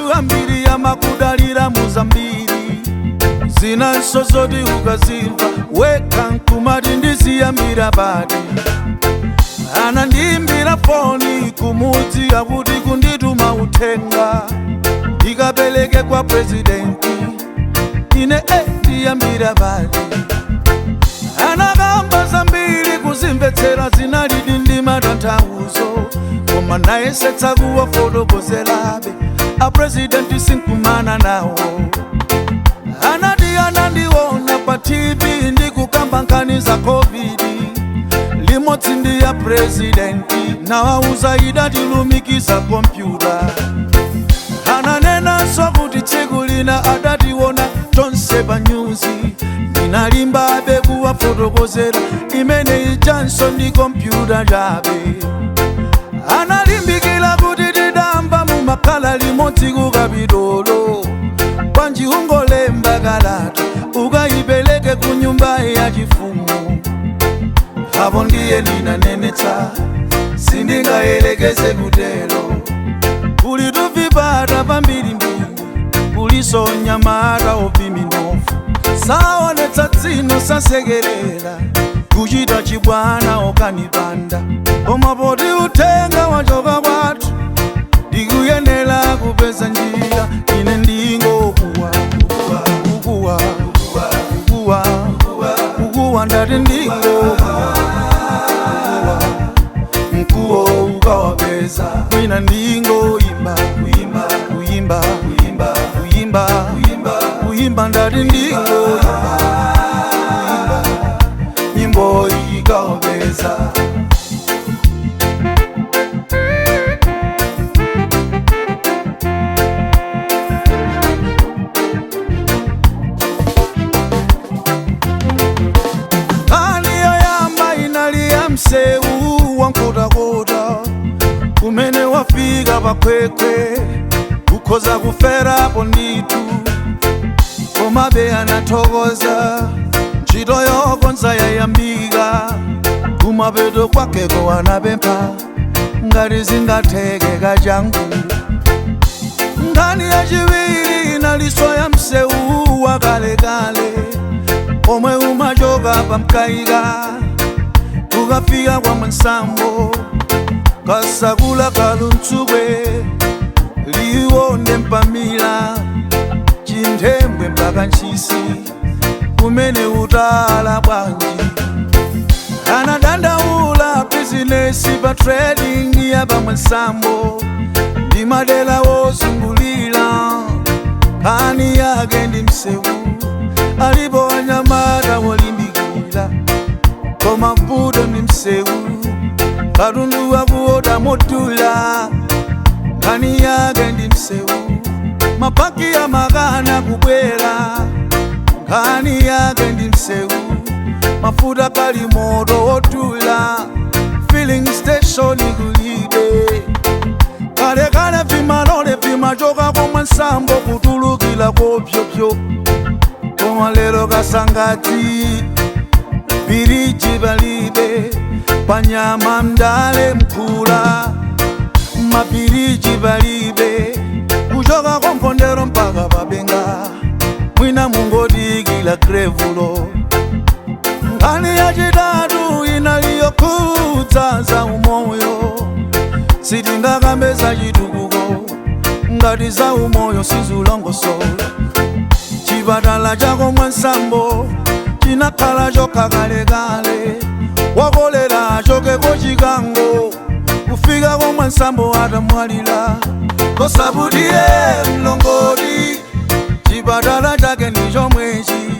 Antu ambiri amakudalira muzambiri, zinanso zoti ukazimva weka nkumati ndiziyambira pati. Anandiimbira foni kumudzi akuti kundituma uthenga ndikapeleke kwa presidenti, ine ndiyambira pati. Anakamba zambiri kuzimvetsera zinalidi ndi matanthauzo, koma nayesetsa kuwafotokozerabe a presidenti sinkumana nawo. Anati anandiona pa TV ndikukamba nkhani za COVID, limodzi ndi ya presidenti nawauza idatilumikiza kompyuta. Ananenanso kuti tsiku lina adationa tonse pa nyuzi, ndinalimbabe kuwafotokozera imene ichanso ndi kompyuta chabe. Analimbikira kuti tidamba mumakhala limodzi ku Kapitolo, panji ungolemba kalata ukayipeleke ku nyumba ya chifumu. Apo ndiye ndinanenetsa sindingayelekeze kutero, kuli tuvipata pambirimbiri, kuliso nyamata opiminofu. Saonetsa dzino sasekerera kuchita chibwana okanipanda, koma poti uthenga wachoka kwathu ndikuyenera kupeza njira. Ine ndingokuwa ndati ndingokuwa mkuwo ukawapeza. Mwina ndingoyimba kuyimba ndati ndingoyimba nyimbo ikawapeza. Msewu wankotakota kumene wafika pakwekwe kukhoza kuferapo nditu, komabe anathokoza ntchito yokonza yayambika. Kumapeto kwakeko anapempha ngati zingatheke kachangu. Nkhani yachiwiri inaliso ya msewu wakalekale omwe umachoka pamkaika ukafika kwa Mwansambo, Kasakula Kaluntsubwe, Liwonde Mpamila, Chindembwe mpaka Nchisi, kumene utala bwanji. Anadandaula business pa trading ya pa Mwansambo, ndi madela wozungulira kani yake ndi msewu. Alipo wanyamata wolimbikira koma vuto ndi msewu, katundu wakuoda motula kani yake ndi msewu. Mapaki ya makana kubwera kani yake ndi msewu. Mafuta kali moto otula filling station kulibe. Kale vimalole vimachoka kwa Mwansambo kutulukila kopyopyo, koma lero kasangati biriji balibe. Panyama mdale mkula mabiriji balibe, kuchoka kwa Mpondero mpaka Pabenga, mwina mungodigila Krevulo. Nkhani yachitatu inaliyokudza za umoyo, sitingakambe za chitukuko ngati za umoyo sizulongosola. Chipatala chako Mwansambo chinakhala chokha kalekale, wakolera chokeko chikango kufika kwa Mwansambo atamwalira. Kosabutiye mlongoti chipatala chake ndi chomwechi,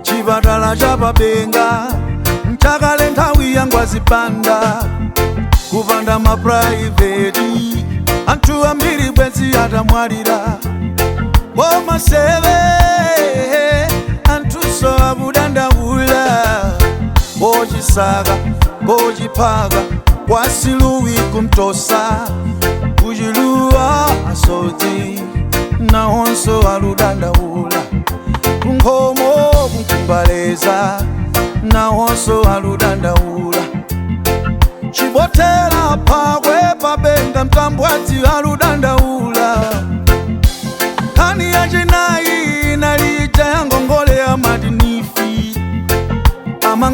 chipatala cha Pabenga nchakale nthawi yangu azipanda kupanda ma private. Anthu ambiri bwenzi atamwalira koma seve anthuso akudandaula. Kochisaka kochiphaka kwasiluwi kumtosa, kuchiluwa asodzi nawonso aludandaula. Kunkhomo kunkumbaleza nawonso aludandaula. Chibotera Phakwe Pabenga Mtambwadzi aludandaula.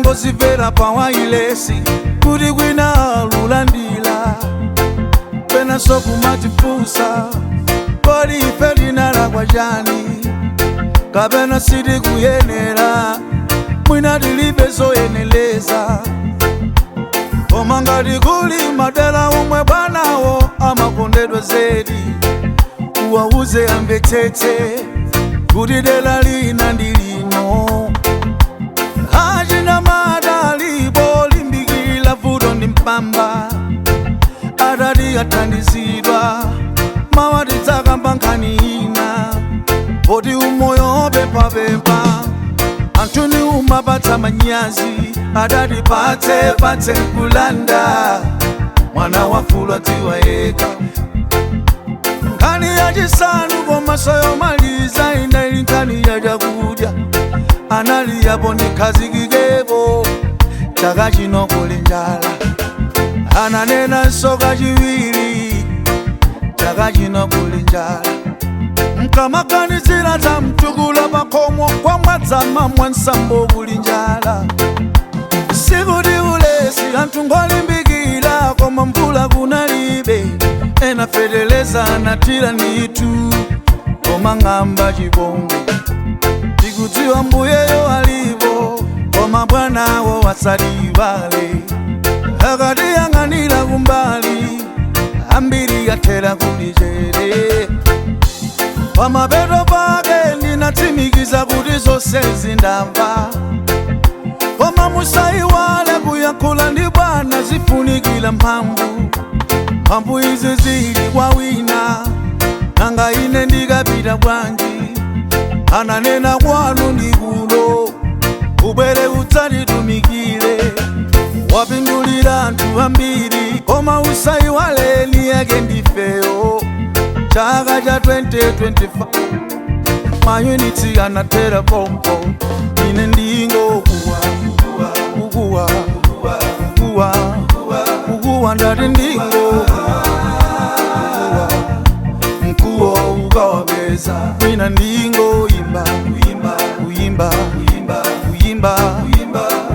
ngozivera pawailesi kuti kwina lulandila pena sokumatifusa kodi ife tinalakwa chani kapena siti kuyenera mwina tilibe zoyeneleza koma ngati kuli madera omwe bwanawo amakondedwa zedi uwauze amvetsetse kuti dera lina ndi lino achina madalipo limbikila vuto ndi mpamba atati athandizidwa mawati dzakamba nkhani ina poti umoyo opempapempa anthu ni umapatsa manyazi atati patse kulanda mwana wafulwa dziwa yeka nkhani yachisanu komanso yomaliza inali nkhani ya chakudya anali yapo ndikhazikikepo chaka chino kuli njala ananena nsoka chiwiri chaka chino kuli njala mkamaganizira za mtukula pakhomo kwa mwadzama mwansambo kuli njala sikuti ulesi anthu ngolimbikira koma mvula kunalibe ena feteleza anatira nitu koma ng'amba chipongwe tikudziwa mbuyeyo alipo koma bwanawo wasalivale akati yang'anira kumbali ambiri yathera kulichere pamapeto pake ndinatsimikiza kuti zonse zindamva koma musayiwale kuyankhula ndi Bwana zifunikira mphamvu izi zili kwa wina nanga ine ndikapita bwanji ananena kwanu ndi kuno ubwere udzatitumikire wapindulira anthu ambiri koma usayiwale ni yake ndifeyo chaka cha 2025 mayunitsi anatera pompo ine ndingo ukuwa ndati ndingo mkuwo ukawapeza mwina ndingo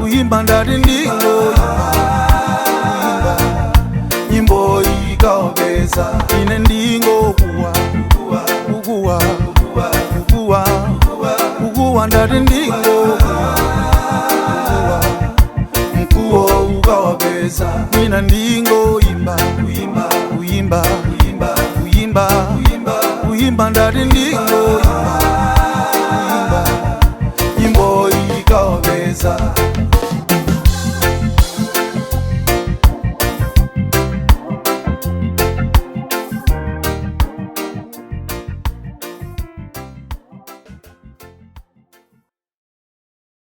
uyimba ndati ndingo nyimbo ikawapeza ine ndingo ukuwa ndati ndingo mkuwo ukawapeza mwina ndingo uyimba ndati ndingo